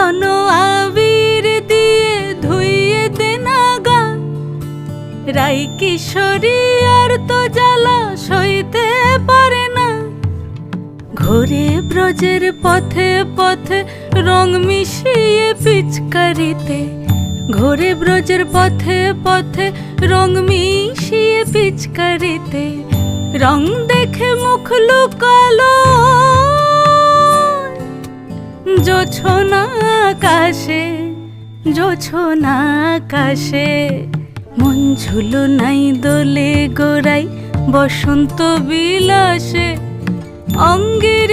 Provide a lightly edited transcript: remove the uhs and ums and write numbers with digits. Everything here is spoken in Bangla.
ঘন আবির দিয়ে ধুইয়ে দে না গা, রাই কিশোরী আর তো জ্বালা সইতে পারে না। ঘোরে ব্রজের পথে পথে রং মিশিয়ে পিচকারিতে, ঘোরে ব্রজের পথে পথে রং মিশিয়ে পিচকারিতে, রং দেখে মুখ লুকালো জোছনা আকাশে, জোছনা আকাশে। মন ঝুলো নাই দোলে গোড়াই বসন্ত বিলাসে, অঙ্গের